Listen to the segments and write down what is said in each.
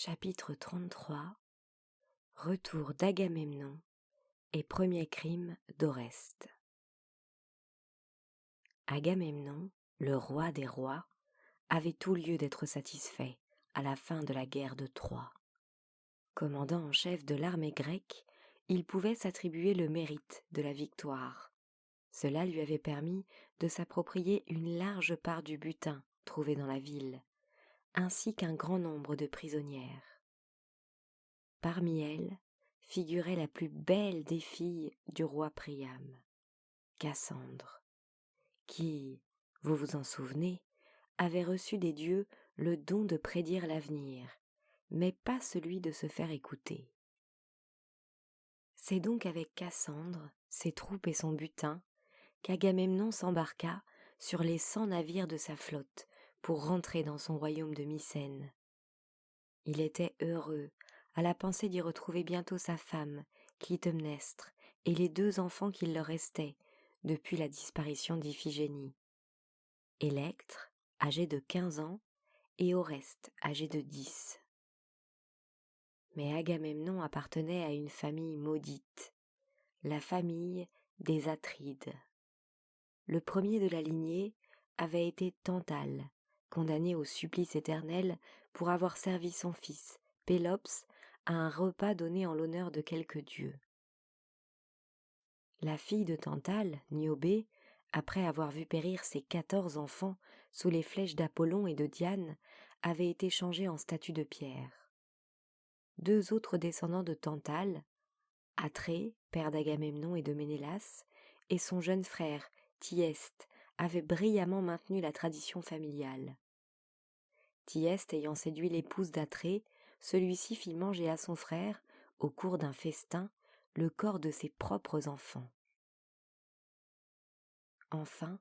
Chapitre 33. Retour d'Agamemnon et premier crime d'Oreste. Agamemnon, le roi des rois, avait tout lieu d'être satisfait à la fin de la guerre de Troie. Commandant en chef de l'armée grecque, il pouvait s'attribuer le mérite de la victoire. Cela lui avait permis de s'approprier une large part du butin trouvé dans la ville, ainsi qu'un grand nombre de prisonnières. Parmi elles figurait la plus belle des filles du roi Priam, Cassandre, qui, vous vous en souvenez, avait reçu des dieux le don de prédire l'avenir, mais pas celui de se faire écouter. C'est donc avec Cassandre, ses troupes et son butin, qu'Agamemnon s'embarqua sur les 100 navires de sa flotte pour rentrer dans son royaume de Mycène. Il était heureux à la pensée d'y retrouver bientôt sa femme, Clytemnestre, et les 2 enfants qu'il leur restait depuis la disparition d'Iphigénie. Électre, âgé de 15 ans, et Oreste, âgé de 10. Mais Agamemnon appartenait à une famille maudite, la famille des Atrides. Le premier de la lignée avait été Tantale, condamné au supplice éternel pour avoir servi son fils, Pélops, à un repas donné en l'honneur de quelque dieu. La fille de Tantale, Niobé, après avoir vu périr ses 14 enfants sous les flèches d'Apollon et de Diane, avait été changée en statue de pierre. 2 autres descendants de Tantale, Atrée, père d'Agamemnon et de Ménélas, et son jeune frère, Thyeste, avaient brillamment maintenu la tradition familiale. Thyeste ayant séduit l'épouse d'Atrée, celui-ci fit manger à son frère, au cours d'un festin, le corps de ses propres enfants. Enfin,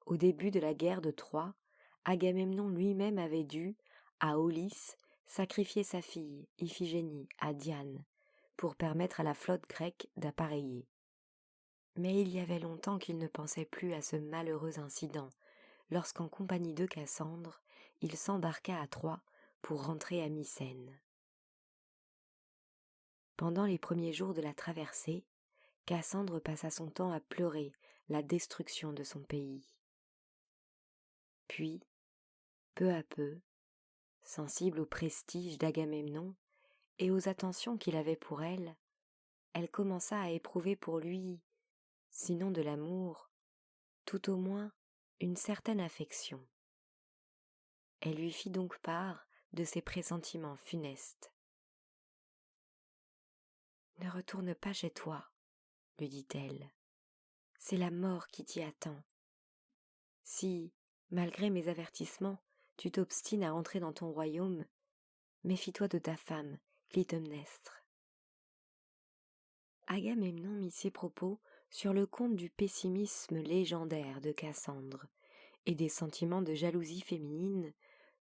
au début de la guerre de Troie, Agamemnon lui-même avait dû, à Aulis, sacrifier sa fille, Iphigénie, à Diane, pour permettre à la flotte grecque d'appareiller. Mais il y avait longtemps qu'il ne pensait plus à ce malheureux incident, lorsqu'en compagnie de Cassandre, il s'embarqua à Troie pour rentrer à Mycène. Pendant les premiers jours de la traversée, Cassandre passa son temps à pleurer la destruction de son pays. Puis, peu à peu, sensible au prestige d'Agamemnon et aux attentions qu'il avait pour elle, elle commença à éprouver pour lui, sinon de l'amour, tout au moins une certaine affection. Elle lui fit donc part de ses pressentiments funestes. « Ne retourne pas chez toi, lui dit-elle. C'est la mort qui t'y attend. Si, malgré mes avertissements, tu t'obstines à entrer dans ton royaume, méfie-toi de ta femme, Clytemnestre. » Agamemnon mit ses propos sur le compte du pessimisme légendaire de Cassandre et des sentiments de jalousie féminine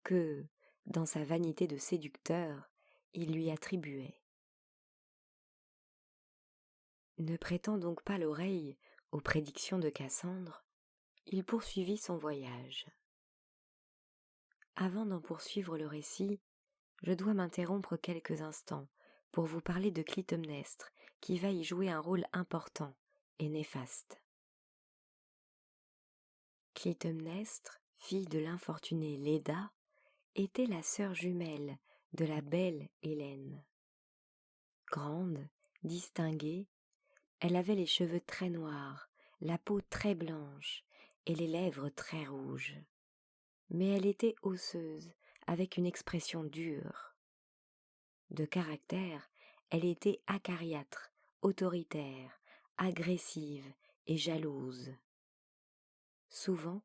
que, dans sa vanité de séducteur, il lui attribuait. Ne prêtant donc pas l'oreille aux prédictions de Cassandre, il poursuivit son voyage. Avant d'en poursuivre le récit, je dois m'interrompre quelques instants pour vous parler de Clytemnestre, qui va y jouer un rôle important et néfaste. Clytemnestre, fille de l'infortunée Léda, était la sœur jumelle de la belle Hélène. Grande, distinguée, elle avait les cheveux très noirs, la peau très blanche et les lèvres très rouges. Mais elle était osseuse, avec une expression dure. De caractère, elle était acariâtre, autoritaire, agressive et jalouse. Souvent,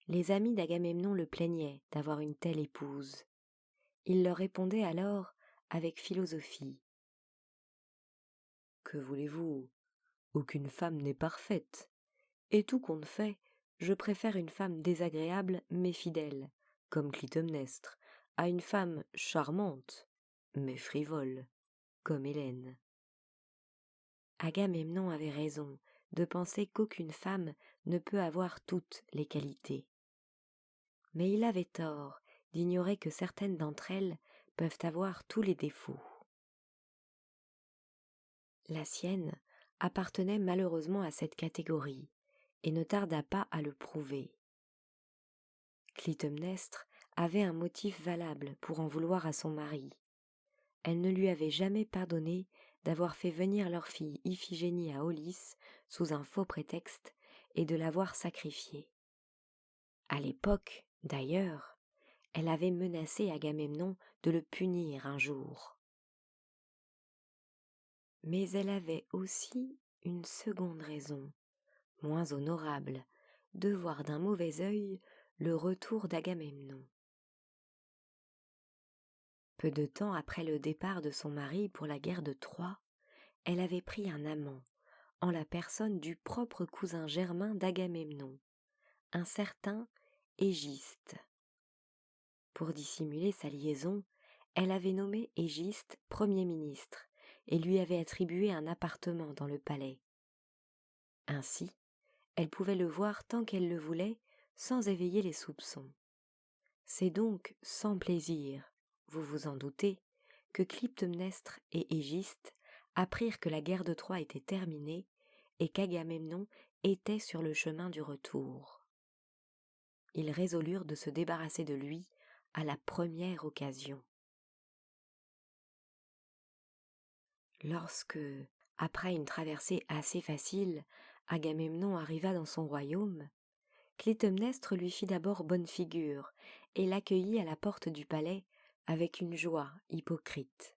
les amis d'Agamemnon le plaignaient d'avoir une telle épouse. Il leur répondait alors avec philosophie. « Que voulez-vous ? Aucune femme n'est parfaite. Et tout compte fait, je préfère une femme désagréable mais fidèle, comme Clytemnestre, à une femme charmante mais frivole, comme Hélène. » Agamemnon avait raison de penser qu'aucune femme ne peut avoir toutes les qualités. Mais il avait tort d'ignorer que certaines d'entre elles peuvent avoir tous les défauts. La sienne appartenait malheureusement à cette catégorie et ne tarda pas à le prouver. Clytemnestre avait un motif valable pour en vouloir à son mari. Elle ne lui avait jamais pardonné d'avoir fait venir leur fille Iphigénie à Aulis sous un faux prétexte et de l'avoir sacrifiée. À l'époque, d'ailleurs, elle avait menacé Agamemnon de le punir un jour. Mais elle avait aussi une seconde raison, moins honorable, de voir d'un mauvais œil le retour d'Agamemnon. Peu de temps après le départ de son mari pour la guerre de Troie, elle avait pris un amant, en la personne du propre cousin germain d'Agamemnon, un certain Égiste. Pour dissimuler sa liaison, elle avait nommé Égiste Premier ministre et lui avait attribué un appartement dans le palais. Ainsi, elle pouvait le voir tant qu'elle le voulait, sans éveiller les soupçons. C'est donc sans plaisir, vous vous en doutez, que Clytemnestre et Égiste apprirent que la guerre de Troie était terminée et qu'Agamemnon était sur le chemin du retour. Ils résolurent de se débarrasser de lui à la première occasion. Lorsque, après une traversée assez facile, Agamemnon arriva dans son royaume, Clytemnestre lui fit d'abord bonne figure et l'accueillit à la porte du palais avec une joie hypocrite.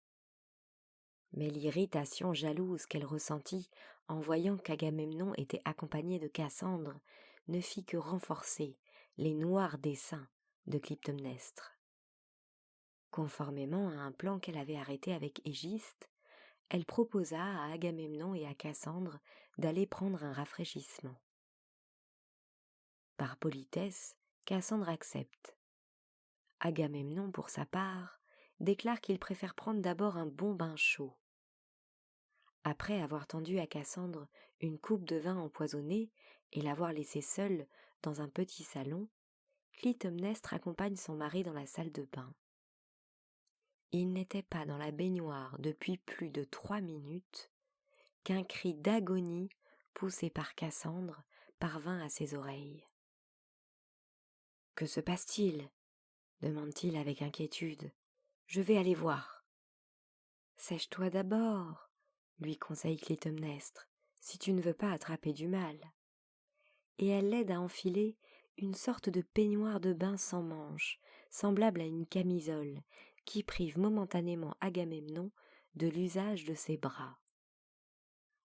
Mais l'irritation jalouse qu'elle ressentit en voyant qu'Agamemnon était accompagné de Cassandre ne fit que renforcer les noirs desseins de Clytemnestre. Conformément à un plan qu'elle avait arrêté avec Égiste, elle proposa à Agamemnon et à Cassandre d'aller prendre un rafraîchissement. Par politesse, Cassandre accepte. Agamemnon, pour sa part, déclare qu'il préfère prendre d'abord un bon bain chaud. Après avoir tendu à Cassandre une coupe de vin empoisonné et l'avoir laissée seule dans un petit salon, Clytemnestre accompagne son mari dans la salle de bain. Il n'était pas dans la baignoire depuis plus de 3 minutes qu'un cri d'agonie poussé par Cassandre parvint à ses oreilles. « Que se passe-t-il » demande-t-il avec inquiétude. « Je vais aller voir. »« Sèche-toi d'abord, » lui conseille Clytemnestre, « si tu ne veux pas attraper du mal. » Et elle l'aide à enfiler une sorte de peignoir de bain sans manches, semblable à une camisole, qui prive momentanément Agamemnon de l'usage de ses bras.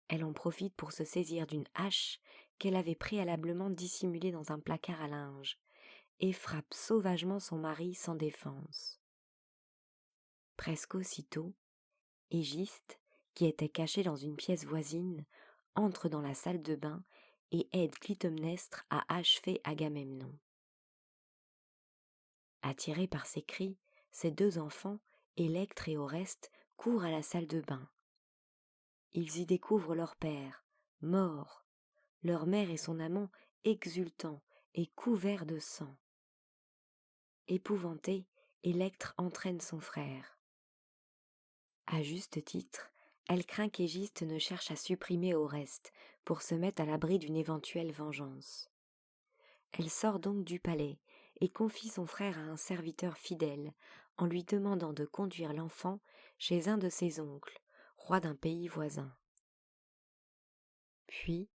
Elle en profite pour se saisir d'une hache qu'elle avait préalablement dissimulée dans un placard à linge, et frappe sauvagement son mari sans défense. Presque aussitôt, Égiste, qui était caché dans une pièce voisine, entre dans la salle de bain et aide Clytemnestre à achever Agamemnon. Attirés par ses cris, ses 2 enfants, Électre et Oreste, courent à la salle de bain. Ils y découvrent leur père, mort, leur mère et son amant exultants et couverts de sang. Épouvanté, Électre entraîne son frère. À juste titre, elle craint qu'Égiste ne cherche à supprimer Oreste pour se mettre à l'abri d'une éventuelle vengeance. Elle sort donc du palais et confie son frère à un serviteur fidèle en lui demandant de conduire l'enfant chez un de ses oncles, roi d'un pays voisin. Puis,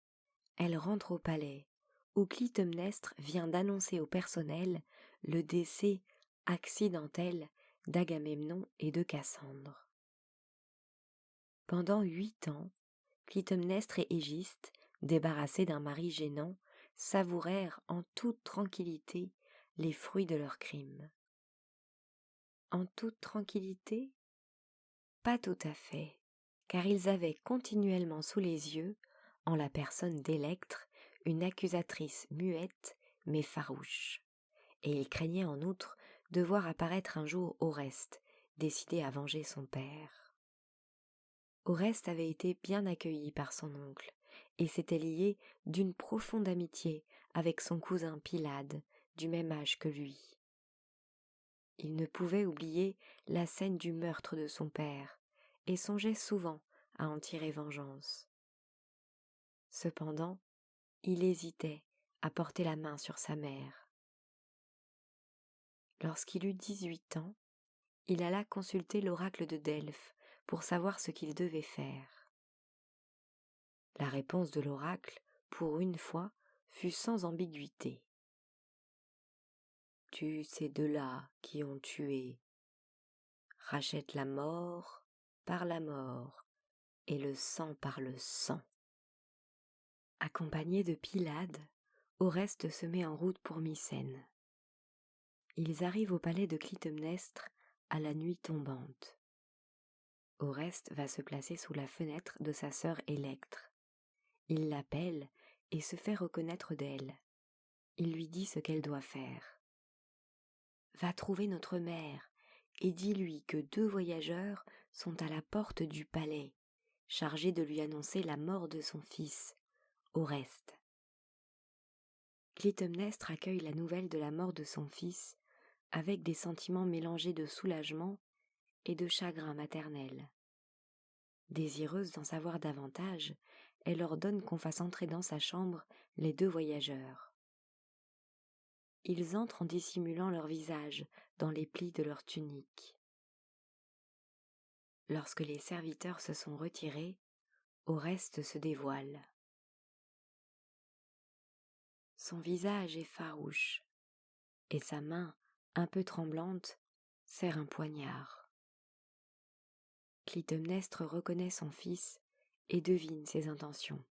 elle rentre au palais, où Clytemnestre vient d'annoncer au personnel le décès accidentel d'Agamemnon et de Cassandre. Pendant 8 ans, Clytemnestre et Égiste, débarrassés d'un mari gênant, savourèrent en toute tranquillité les fruits de leur crime. En toute tranquillité ? Pas tout à fait, car ils avaient continuellement sous les yeux, en la personne d'Électre, une accusatrice muette mais farouche, et ils craignaient en outre de voir apparaître un jour Oreste, décidé à venger son père. Oreste avait été bien accueilli par son oncle, et s'était lié d'une profonde amitié avec son cousin Pylade, du même âge que lui. Il ne pouvait oublier la scène du meurtre de son père et songeait souvent à en tirer vengeance. Cependant, il hésitait à porter la main sur sa mère. Lorsqu'il eut 18 ans, il alla consulter l'oracle de Delphes pour savoir ce qu'il devait faire. La réponse de l'oracle, pour une fois, fut sans ambiguïté. « Tue ces deux-là qui ont tué. Rachète la mort par la mort et le sang par le sang. » Accompagné de Pylade, Oreste se met en route pour Mycène. Ils arrivent au palais de Clytemnestre à la nuit tombante. Oreste va se placer sous la fenêtre de sa sœur Électre. Il l'appelle et se fait reconnaître d'elle. Il lui dit ce qu'elle doit faire. « Va trouver notre mère et dis-lui que 2 voyageurs sont à la porte du palais, chargés de lui annoncer la mort de son fils, Oreste. » Clytemnestre accueille la nouvelle de la mort de son fils avec des sentiments mélangés de soulagement et de chagrin maternel. Désireuse d'en savoir davantage, elle ordonne qu'on fasse entrer dans sa chambre les 2 voyageurs. Ils entrent en dissimulant leur visage dans les plis de leur tunique. Lorsque les serviteurs se sont retirés, Oreste se dévoile. Son visage est farouche, et sa main, un peu tremblante, serre un poignard. Clytemnestre reconnaît son fils et devine ses intentions.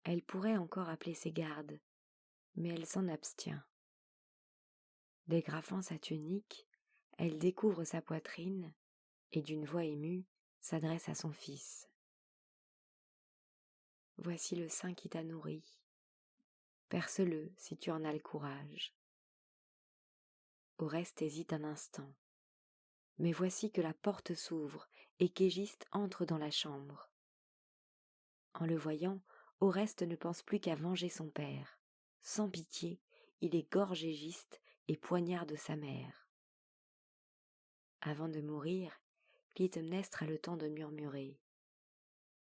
Elle pourrait encore appeler ses gardes, mais elle s'en abstient. Dégrafant sa tunique, elle découvre sa poitrine et d'une voix émue s'adresse à son fils. « Voici le sein qui t'a nourri. Perce-le si tu en as le courage. » Oreste hésite un instant. Mais voici que la porte s'ouvre et qu'Égiste entre dans la chambre. En le voyant, Oreste ne pense plus qu'à venger son père. Sans pitié, il égorge Égiste et poignarde sa mère. Avant de mourir, Clytemnestre a le temps de murmurer.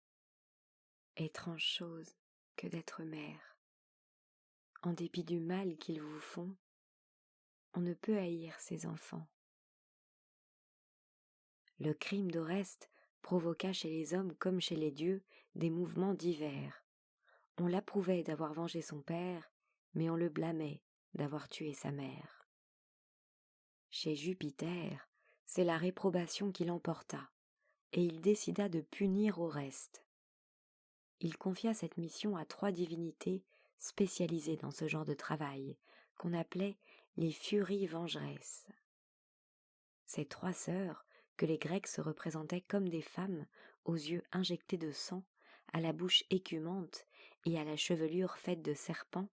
« Étrange chose que d'être mère. En dépit du mal qu'ils vous font, on ne peut haïr ses enfants. » Le crime d'Oreste provoqua chez les hommes comme chez les dieux des mouvements divers. On l'approuvait d'avoir vengé son père, mais on le blâmait d'avoir tué sa mère. Chez Jupiter, c'est la réprobation qui l'emporta, et il décida de punir Oreste. Il confia cette mission à 3 divinités spécialisées dans ce genre de travail, qu'on appelait les Furies vengeresses. Ces 3 sœurs, que les Grecs se représentaient comme des femmes, aux yeux injectés de sang, à la bouche écumante et à la chevelure faite de serpents,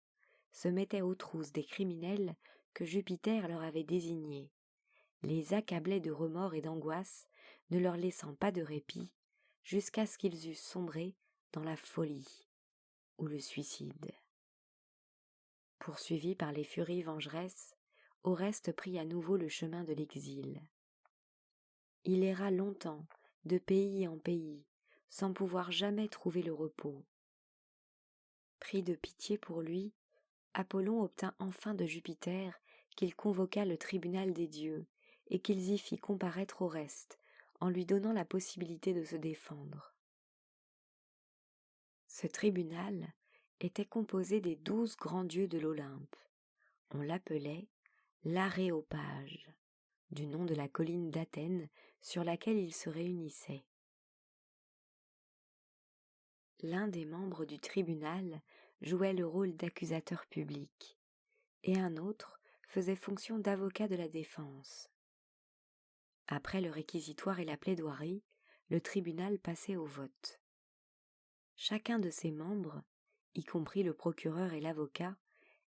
se mettaient aux trousses des criminels que Jupiter leur avait désignés, les accablaient de remords et d'angoisse, ne leur laissant pas de répit, jusqu'à ce qu'ils eussent sombré dans la folie ou le suicide. Poursuivi par les furies vengeresses, Oreste prit à nouveau le chemin de l'exil. Il erra longtemps, de pays en pays, sans pouvoir jamais trouver le repos. Pris de pitié pour lui, Apollon obtint enfin de Jupiter qu'il convoquât le tribunal des dieux et qu'il y fit comparaître Oreste, en lui donnant la possibilité de se défendre. Ce tribunal était composé des 12 grands dieux de l'Olympe. On l'appelait l'Aréopage, du nom de la colline d'Athènes sur laquelle ils se réunissaient. L'un des membres du tribunal jouait le rôle d'accusateur public, et un autre faisait fonction d'avocat de la défense. Après le réquisitoire et la plaidoirie, le tribunal passait au vote. Chacun de ses membres, y compris le procureur et l'avocat,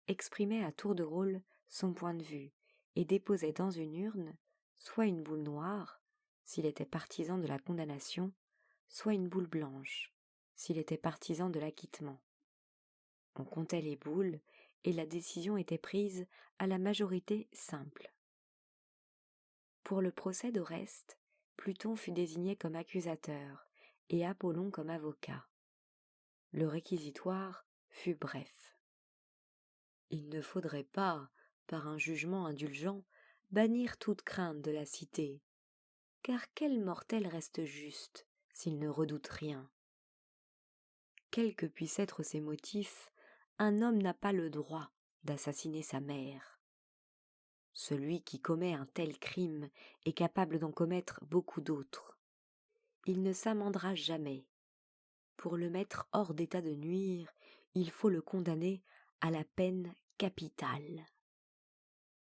exprimait à tour de rôle son point de vue et déposait dans une urne soit une boule noire, s'il était partisan de la condamnation, soit une boule blanche, s'il était partisan de l'acquittement. On comptait les boules et la décision était prise à la majorité simple. Pour le procès d'Oreste, Pluton fut désigné comme accusateur et Apollon comme avocat. Le réquisitoire fut bref. Il ne faudrait pas, par un jugement indulgent, bannir toute crainte de la cité, car quel mortel reste juste s'il ne redoute rien? Quels que puissent être ses motifs, un homme n'a pas le droit d'assassiner sa mère. Celui qui commet un tel crime est capable d'en commettre beaucoup d'autres. Il ne s'amendera jamais. Pour le mettre hors d'état de nuire, il faut le condamner à la peine capitale.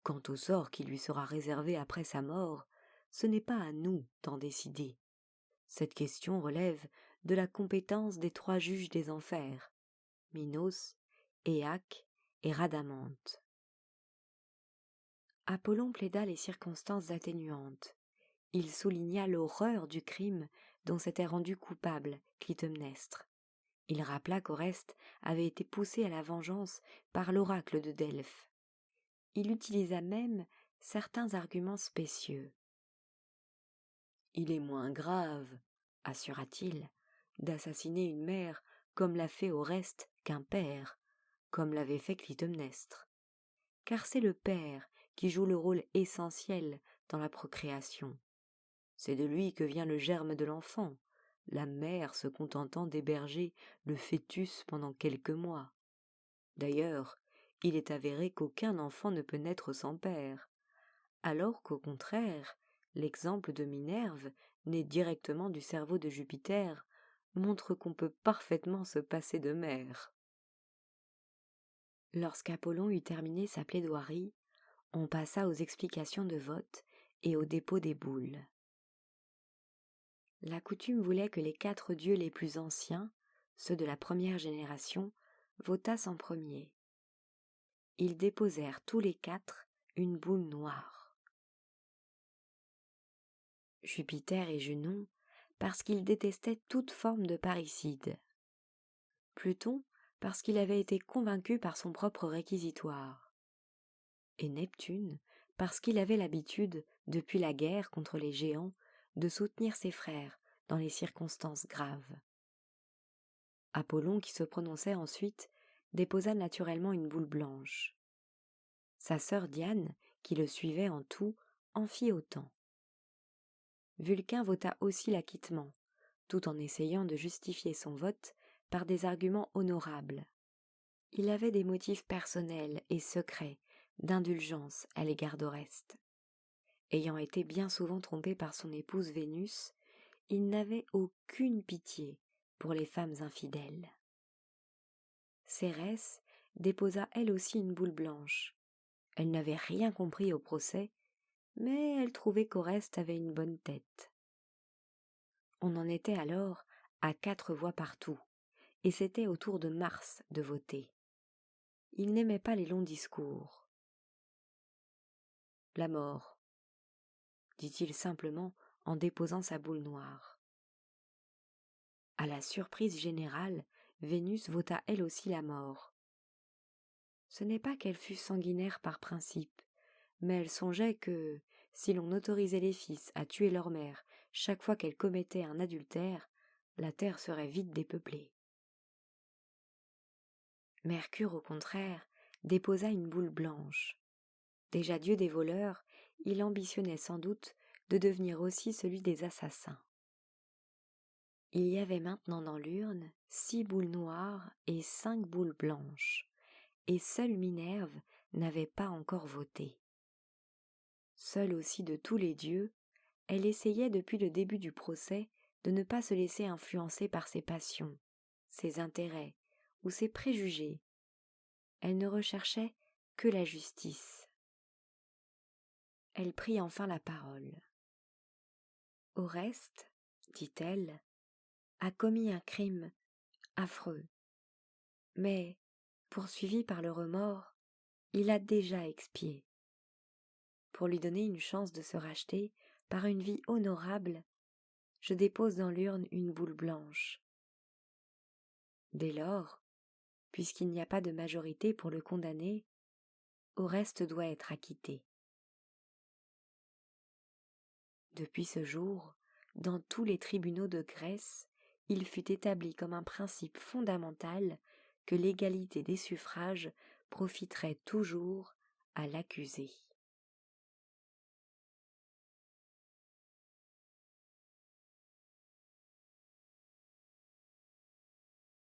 Quant au sort qui lui sera réservé après sa mort, ce n'est pas à nous d'en décider. Cette question relève de la compétence des 3 juges des enfers, Minos, Éaque et Rhadamante. Apollon plaida les circonstances atténuantes. Il souligna l'horreur du crime dont s'était rendu coupable Clytemnestre. Il rappela qu'Oreste avait été poussé à la vengeance par l'oracle de Delphes. Il utilisa même certains arguments spécieux. « Il est moins grave, assura-t-il, d'assassiner une mère comme l'a fait Oreste qu'un père, comme l'avait fait Clytemnestre. Car c'est le père qui joue le rôle essentiel dans la procréation. C'est de lui que vient le germe de l'enfant, la mère se contentant d'héberger le fœtus pendant quelques mois. D'ailleurs, il est avéré qu'aucun enfant ne peut naître sans père, alors qu'au contraire, l'exemple de Minerve, né directement du cerveau de Jupiter, montre qu'on peut parfaitement se passer de mère. » Lorsqu'Apollon eut terminé sa plaidoirie, on passa aux explications de vote et au dépôt des boules. La coutume voulait que les 4 dieux les plus anciens, ceux de la première génération, votassent en premier. Ils déposèrent tous les 4 une boule noire. Jupiter et Junon, parce qu'ils détestaient toute forme de parricide. Pluton, parce qu'il avait été convaincu par son propre réquisitoire. Et Neptune, parce qu'il avait l'habitude, depuis la guerre contre les géants, de soutenir ses frères dans les circonstances graves. Apollon, qui se prononçait ensuite, déposa naturellement une boule blanche. Sa sœur Diane, qui le suivait en tout, en fit autant. Vulcain vota aussi l'acquittement, tout en essayant de justifier son vote par des arguments honorables. Il avait des motifs personnels et secrets d'indulgence à l'égard d'Oreste. Ayant été bien souvent trompé par son épouse Vénus, il n'avait aucune pitié pour les femmes infidèles. Cérès déposa elle aussi une boule blanche. Elle n'avait rien compris au procès, mais elle trouvait qu'Oreste avait une bonne tête. On en était alors à 4 voix partout, et c'était au tour de Mars de voter. Il n'aimait pas les longs discours. « La mort », dit-il simplement en déposant sa boule noire. À la surprise générale, Vénus vota elle aussi la mort. Ce n'est pas qu'elle fût sanguinaire par principe, mais elle songeait que, si l'on autorisait les fils à tuer leur mère chaque fois qu'elle commettait un adultère, la terre serait vite dépeuplée. Mercure, au contraire, déposa une boule blanche. Déjà dieu des voleurs, il ambitionnait sans doute de devenir aussi celui des assassins. Il y avait maintenant dans l'urne 6 boules noires et 5 boules blanches, et seule Minerve n'avait pas encore voté. Seule aussi de tous les dieux, elle essayait depuis le début du procès de ne pas se laisser influencer par ses passions, ses intérêts ou ses préjugés. Elle ne recherchait que la justice. Elle prit enfin la parole. « Oreste, dit-elle, a commis un crime affreux, mais, poursuivi par le remords, il a déjà expié. Pour lui donner une chance de se racheter par une vie honorable, je dépose dans l'urne une boule blanche. Dès lors, puisqu'il n'y a pas de majorité pour le condamner, Oreste doit être acquitté. » Depuis ce jour, dans tous les tribunaux de Grèce, il fut établi comme un principe fondamental que l'égalité des suffrages profiterait toujours à l'accusé.